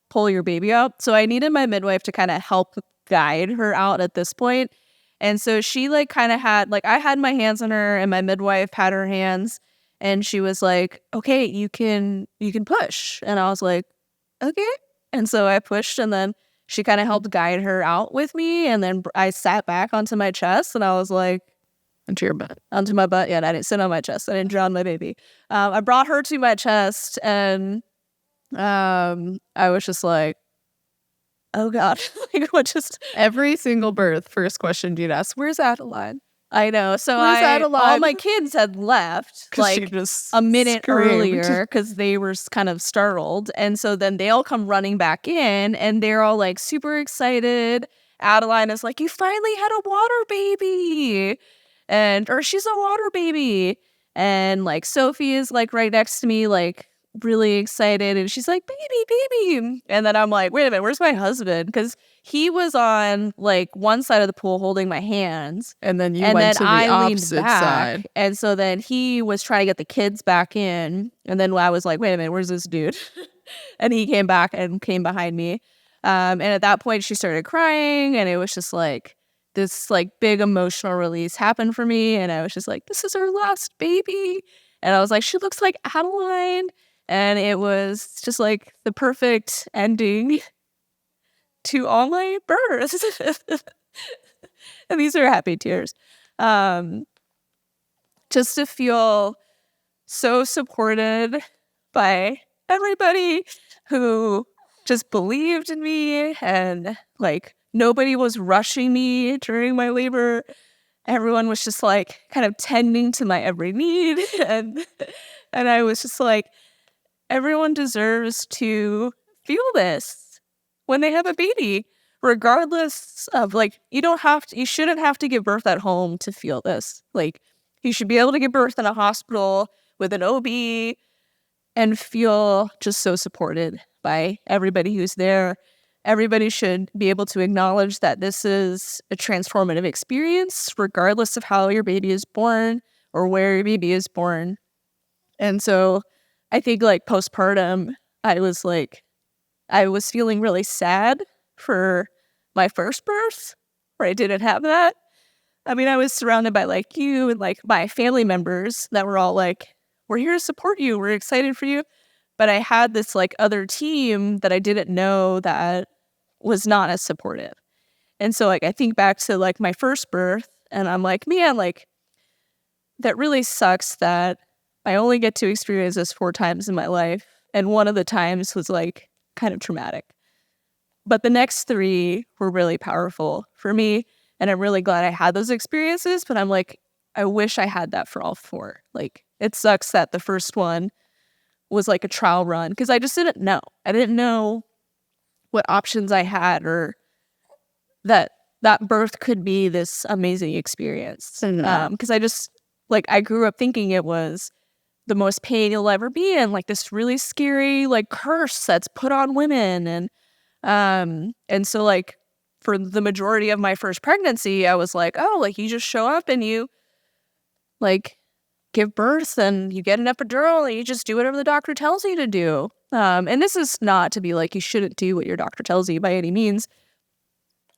pull your baby out. So I needed my midwife to kind of help guide her out at this point. And so she like kind of had, like I had my hands on her and my midwife had her hands and she was like, okay, you can push. And I was like, okay. And so I pushed and then she kind of helped guide her out with me. And then I sat back onto my chest and I was like, onto your butt. Onto my butt. Yeah, and I didn't sit on my chest. I didn't drown my baby. I brought her to my chest and I was just like, oh God. Like what just every single birth, first question you'd ask, where's Adeline? I know. So where's Adeline? All my kids had left like a minute earlier because they were kind of startled. And so then they all come running back in and they're all like super excited. Adeline is like, you finally had a water baby. Or she's a water baby. And like Sophie is like right next to me, like really excited. And she's like, baby. And then I'm like, wait a minute, where's my husband? Because he was on like one side of the pool holding my hands. And then went to the opposite side. And so then he was trying to get the kids back in. And then I was like, wait a minute, where's this dude? And he came back and came behind me. And at that point she started crying and it was just like, this like big emotional release happened for me. And I was just like, this is our last baby. And I was like, she looks like Adeline. And it was just like the perfect ending to all my births. And these are happy tears. Just to feel so supported by everybody who just believed in me and like nobody was rushing me during my labor. Everyone was just like kind of tending to my every need. And I was just like, everyone deserves to feel this when they have a baby, regardless of like, you shouldn't have to give birth at home to feel this. Like you should be able to give birth in a hospital with an OB and feel just so supported by everybody who's there. Everybody should be able to acknowledge that this is a transformative experience, regardless of how your baby is born or where your baby is born. And so I think like postpartum, I was like I was feeling really sad for my first birth, where I didn't have that. I mean, I was surrounded by like you and like my family members that were all like, we're here to support you. We're excited for you. But I had this like other team that I didn't know that was not as supportive. And so like I think back to like my first birth and I'm like, man, like that really sucks that I only get to experience this 4 times in my life. And one of the times was like kind of traumatic. But the next 3 were really powerful for me. And I'm really glad I had those experiences. But I'm like, I wish I had that for all 4. Like, it sucks that the first one was like a trial run because I just didn't know. I didn't know what options I had or that birth could be this amazing experience. Because I just, like, I grew up thinking it was the most pain you'll ever be in, like this really scary, like, curse that's put on women. And so, like, for the majority of my first pregnancy, I was like, oh, like, you just show up and you, like, give birth and you get an epidural and you just do whatever the doctor tells you to do. And this is not to be like, you shouldn't do what your doctor tells you by any means.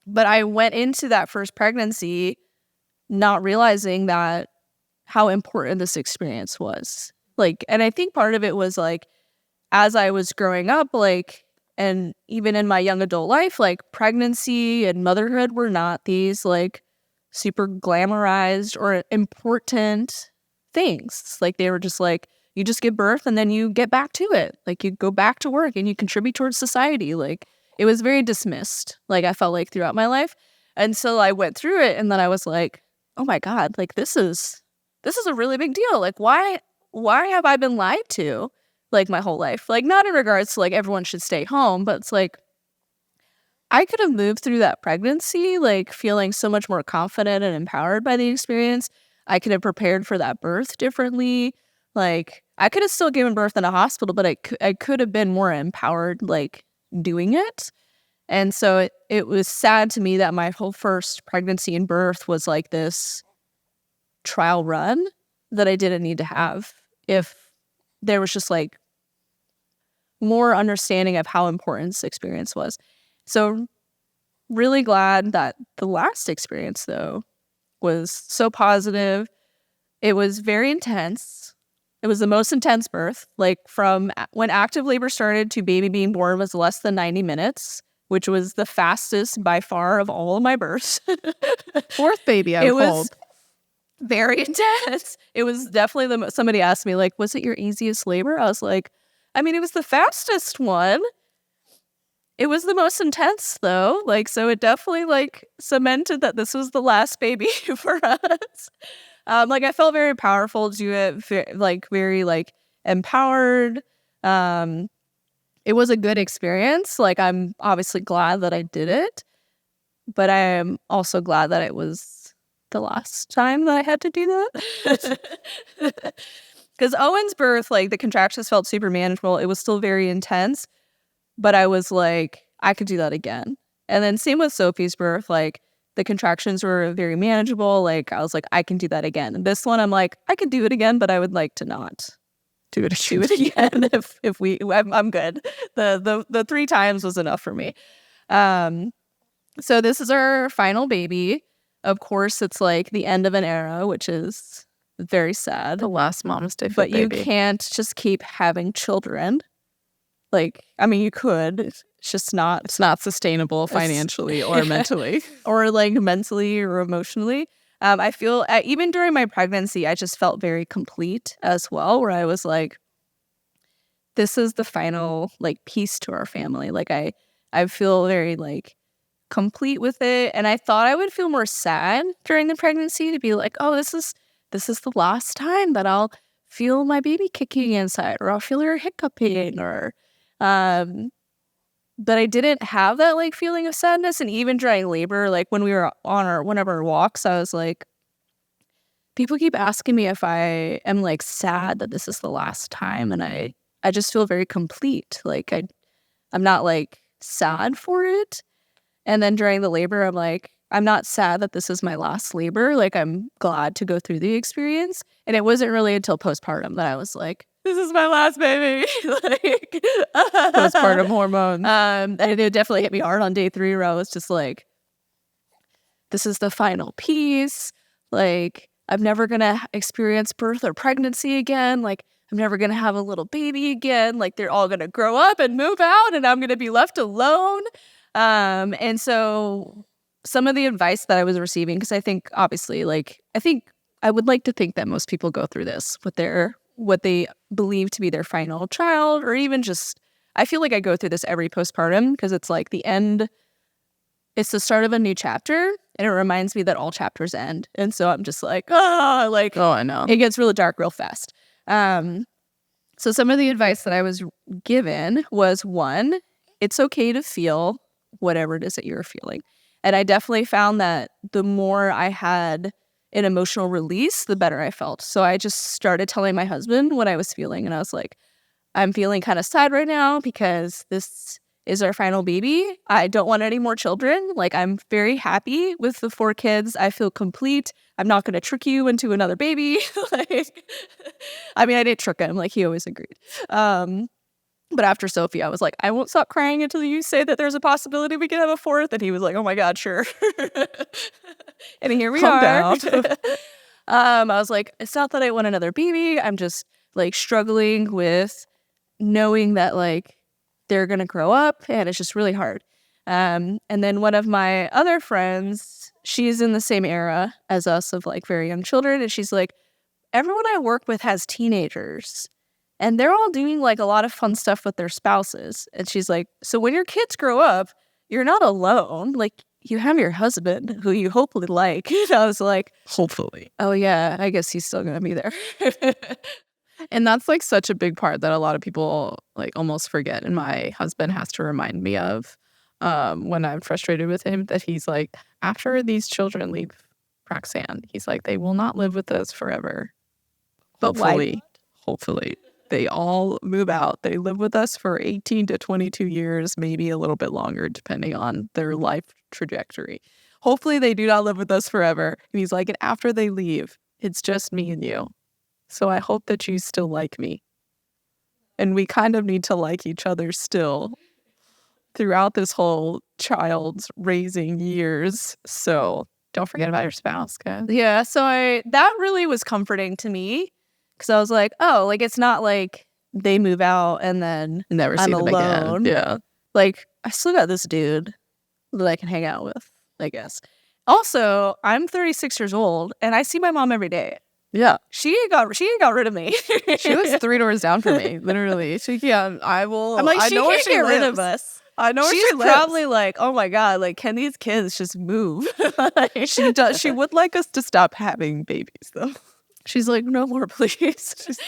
But I went into that first pregnancy not realizing that how important this experience was. Like, and I think part of it was like, as I was growing up, like, and even in my young adult life, like pregnancy and motherhood were not these like super glamorized or important things. Like they were just like, you just give birth and then you get back to it. Like you go back to work and you contribute towards society. Like it was very dismissed, like I felt like throughout my life. And so I went through it and then I was like, oh my God, like this is a really big deal. Like why have I been lied to like my whole life? Like not in regards to like everyone should stay home, but it's like I could have moved through that pregnancy like feeling so much more confident and empowered by the experience. I could have prepared for that birth differently. Like I could have still given birth in a hospital, but I could have been more empowered like doing it. And so it was sad to me that my whole first pregnancy and birth was like this trial run that I didn't need to have if there was just like more understanding of how important this experience was. So really glad that the last experience though was so positive. It was very intense. It was the most intense birth. Like from when active labor started to baby being born was less than 90 minutes, which was the fastest by far of all of my births. 4th baby I've held. Very intense. It was definitely somebody asked me like, was it your easiest labor? I was like, I mean, it was the fastest one. It was the most intense though. Like, so it definitely like cemented that this was the last baby for us. Like I felt very powerful to do it, very like empowered. It was a good experience. Like I'm obviously glad that I did it, but I am also glad that it was the last time that I had to do that. Because Owen's birth, like the contractions felt super manageable. It was still very intense, but I was like, I could do that again. And then same with Sophie's birth, like the contractions were very manageable. Like I was like, I can do that again. And this one, I'm like, I could do it again, but I would like to not do it again. I'm good. The 3 times was enough for me. So this is our final baby. Of course, it's like the end of an era, which is very sad. The last MamasteFit But baby. you can't just keep having children. Like, I mean, you could. It's just not. It's not sustainable financially or mentally. Or like mentally or emotionally. I feel even during my pregnancy, I just felt very complete as well, where I was like, this is the final like piece to our family. Like I feel very like complete with it. And I thought I would feel more sad during the pregnancy to be like, oh, this is the last time that I'll feel my baby kicking inside or I'll feel her hiccuping or but I didn't have that like feeling of sadness. And even during labor, like when we were on one of our walks, I was like, people keep asking me if I am like sad that this is the last time. And I just feel very complete. Like I'm not like sad for it. And then during the labor, I'm like, I'm not sad that this is my last labor. Like, I'm glad to go through the experience. And it wasn't really until postpartum that I was like, this is my last baby. Like, Postpartum hormones. And it definitely hit me hard on day 3 where I was just like, this is the final piece. Like, I'm never going to experience birth or pregnancy again. Like, I'm never going to have a little baby again. Like, they're all going to grow up and move out and I'm going to be left alone. And so some of the advice that I was receiving, because I think obviously, like, I would like to think that most people go through this with what they believe to be their final child, or even just, I feel like I go through this every postpartum because it's like the end. It's the start of a new chapter, and it reminds me that all chapters end. And so I'm just like, oh, I know. It gets really dark real fast. So some of the advice that I was given was, 1, it's okay to feel whatever it is that you're feeling. And I definitely found that the more I had an emotional release, the better I felt. So I just started telling my husband what I was feeling. And I was like, I'm feeling kind of sad right now because this is our final baby. I don't want any more children. Like, I'm very happy with the 4 kids. I feel complete. I'm not going to trick you into another baby. Like, I mean, I didn't trick him. Like, he always agreed. But after Sophie, I was like, I won't stop crying until you say that there's a possibility we can have a 4th. And he was like, oh my God, sure. And here we Calm are. down. I was like, it's not that I want another baby. I'm just like struggling with knowing that like they're going to grow up and it's just really hard. And then one of my other friends, she's in the same era as us of like very young children. And she's like, everyone I work with has teenagers. And they're all doing like a lot of fun stuff with their spouses. And she's like, so when your kids grow up, you're not alone. Like, you have your husband who you hopefully like. And I was like, Hopefully. oh yeah, I guess he's still going to be there. And that's like such a big part that a lot of people like almost forget. And my husband has to remind me of when I'm frustrated with him, that he's like, after these children leave Roxanne, he's like, they will not live with us forever. But why? Hopefully. They all move out. They live with us for 18 to 22 years, maybe a little bit longer, depending on their life trajectory. Hopefully they do not live with us forever. And he's like, and after they leave, it's just me and you. So I hope that you still like me. And we kind of need to like each other still throughout this whole child's raising years. So don't forget about your spouse, guys. Yeah, so that really was comforting to me. Because I was like, oh, like, it's not like they move out and then Never see I'm them alone. again. Yeah. Like, I still got this dude that I can hang out with, I guess. Also, I'm 36 years old and I see my mom every day. Yeah. She ain't got rid of me. She lives 3 doors down from me, literally. I'm like, she can't get rid of us. I know where She's she lives. probably like, oh my God, like, can these kids just move? She does. She would like us to stop having babies, though. She's like, no more, please.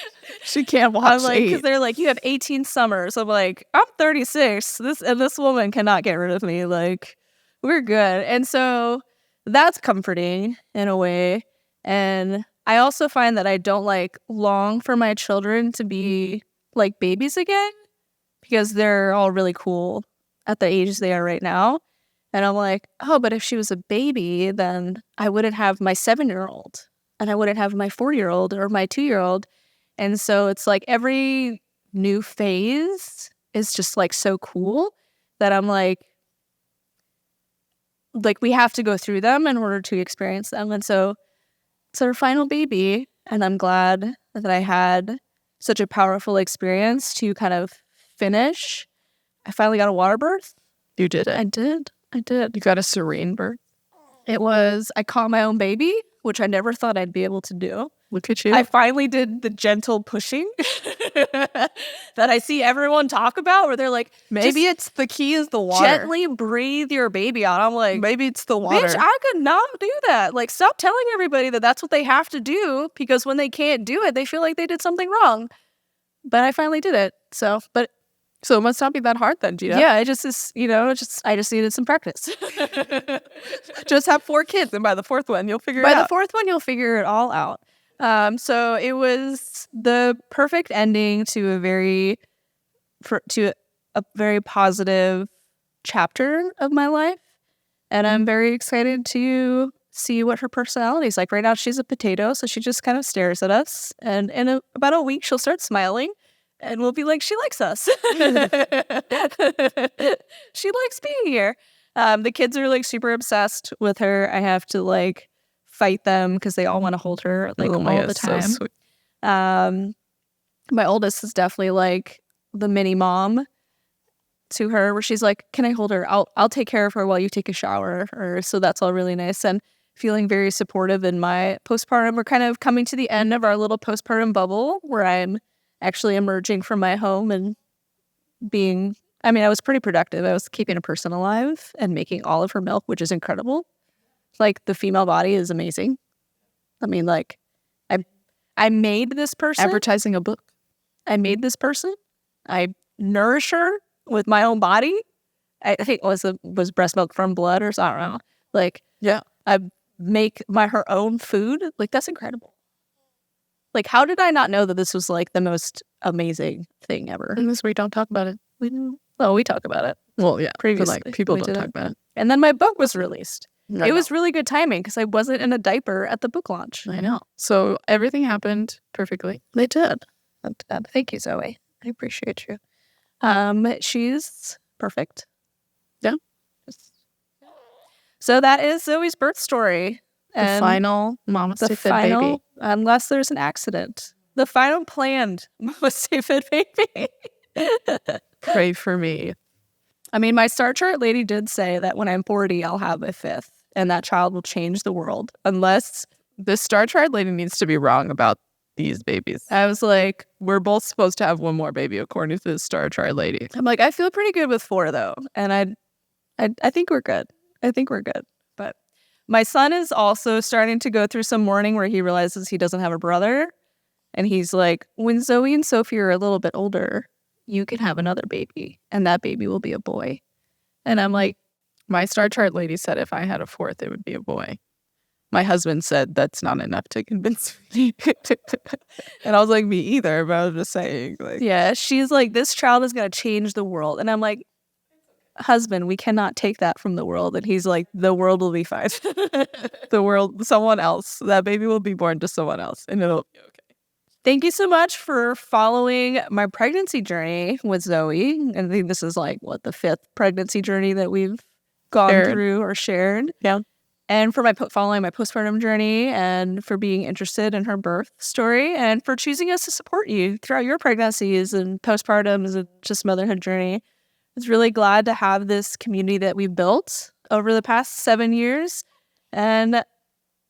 She can't watch. I'm like, because they're like, you have 18 summers. I'm like, I'm 36. This woman cannot get rid of me. Like, we're good. And so that's comforting in a way. And I also find that I don't like long for my children to be like babies again, because they're all really cool at the ages they are right now. And I'm like, oh, but if she was a baby, then I wouldn't have my 7-year-old. And I wouldn't have my 4-year-old or my 2-year-old. And so it's like every new phase is just like so cool that I'm like we have to go through them in order to experience them. And so it's our final baby. And I'm glad that I had such a powerful experience to kind of finish. I finally got a water birth. You did it. I did. You got a serene birth. I caught my own baby, which I never thought I'd be able to do. Look at you. I finally did the gentle pushing that I see everyone talk about, where they're like, maybe it's the key is the water. Gently breathe your baby out. I'm like, maybe it's the water. Bitch, I could not do that. Like, stop telling everybody that that's what they have to do, because when they can't do it, they feel like they did something wrong. But I finally did it. So it must not be that hard then, Gina. Yeah, I just needed some practice. Just have 4 kids, and by the 4th one, you'll figure it out. By the 4th one, you'll figure it all out. So it was the perfect ending to a very positive chapter of my life, and I'm very excited to see what her personality is like. Right now, she's a potato, so she just kind of stares at us. And in about a week, she'll start smiling, and we'll be like, she likes us. She likes being here. The kids are like super obsessed with her. I have to like fight them because they all want to hold her like all the time. So sweet. My oldest is definitely like the mini mom to her, where she's like, can I hold her? I'll take care of her while you take a shower. Or so that's all really nice, and feeling very supportive in my postpartum. We're kind of coming to the end of our little postpartum bubble where I'm actually emerging from my home and being, I mean, I was pretty productive. I was keeping a person alive and making all of her milk, which is incredible. Like, the female body is amazing. I mean, like, I made this person. Advertising a book. I made this person. I nourish her with my own body. I think was breast milk from blood or something. I don't know. Like, Yeah. I make her own food. Like, that's incredible. Like, how did I not know that this was like the most amazing thing ever? Unless we don't talk about it. We talk about it. Well, yeah. Previously, But like, people we don't talk didn't. about it. And then my book was released. I It was really good timing because I wasn't in a diaper at the book launch. I know. So everything happened perfectly. They did. Thank you, Zoe. I appreciate you. She's perfect. Yeah. So that is Zoe's birth story. The And final MamasteFit baby. unless there's an accident, the final planned MamasteFit baby. Pray for me. I mean, my star chart lady did say that when I'm 40, I'll have a fifth, and that child will change the world. Unless The Star Chart lady needs to be wrong about these babies. I was like, We're both supposed to have one more baby, according to the Star Chart lady. I'm like, I feel pretty good with 4 though, and I think we're good. I think we're good. But my son is also starting to go through some mourning where he realizes he doesn't have a brother, and he's like, when Zoe and Sophie are a little bit older, you can have another baby, and that baby will be a boy. And I'm like, My Star Chart lady said if I had a fourth, it would be a boy. My husband said that's not enough to convince me. And I was like, me either, but I was just saying. Like, yeah, she's like, this child is going to change the world. And I'm like, husband, we cannot take that from the world. And he's like, the world will be fine. the world, someone else, that baby will be born to someone else, and it'll be okay. Thank you so much for following my pregnancy journey with Zoe. And I think this is like, the 5th pregnancy journey that we've gone through or shared. Yeah. And for following my postpartum journey, and for being interested in her birth story, and for choosing us to support you throughout your pregnancies and postpartums and just motherhood journey. I was really glad to have this community that we've built over the past 7 years. And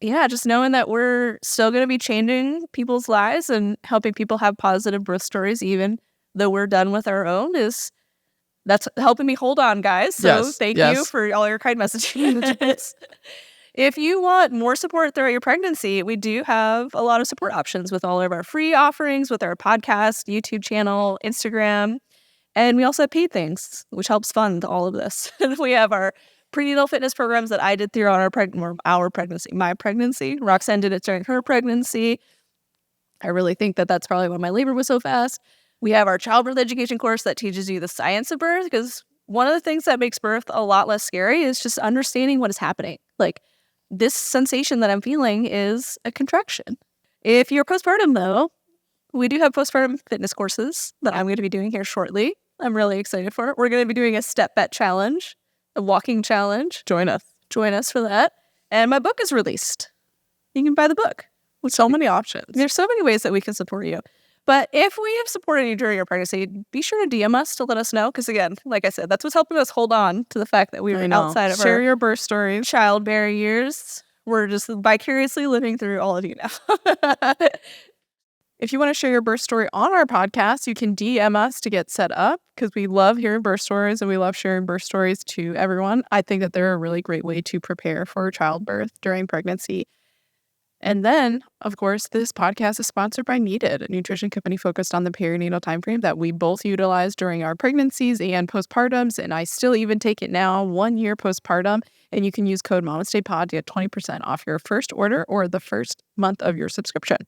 yeah, just knowing that we're still going to be changing people's lives and helping people have positive birth stories, even though we're done with our own, that's helping me hold on, guys. So thank you for all your kind messages. If you want more support throughout your pregnancy, we do have a lot of support options with all of our free offerings, with our podcast, YouTube channel, Instagram, and we also have paid things, which helps fund all of this. We have our prenatal fitness programs that I did throughout my pregnancy. Roxanne did it during her pregnancy. I really think that that's probably why my labor was so fast. We have our childbirth education course that teaches you the science of birth, because one of the things that makes birth a lot less scary is just understanding what is happening. Like, this sensation that I'm feeling is a contraction. If you're postpartum, though, we do have postpartum fitness courses that I'm going to be doing here shortly. I'm really excited for it. We're going to be doing a step bet challenge, a walking challenge. Join us. Join us for that. And my book is released. You can buy the book. So many options. There's so many ways that we can support you. But if we have supported you during your pregnancy, be sure to DM us to let us know. Because again, like I said, that's what's helping us hold on to the fact that we were outside of Share your birth stories. childbearing years. We're just vicariously living through all of you now. If you want to share your birth story on our podcast, you can DM us to get set up, because we love hearing birth stories and we love sharing birth stories to everyone. I think that they're a really great way to prepare for childbirth during pregnancy. And then, of course, this podcast is sponsored by Needed, a nutrition company focused on the perinatal timeframe that we both utilize during our pregnancies and postpartums. And I still even take it now, 1 year postpartum. And you can use code MamastePod to get 20% off your first order or the first month of your subscription.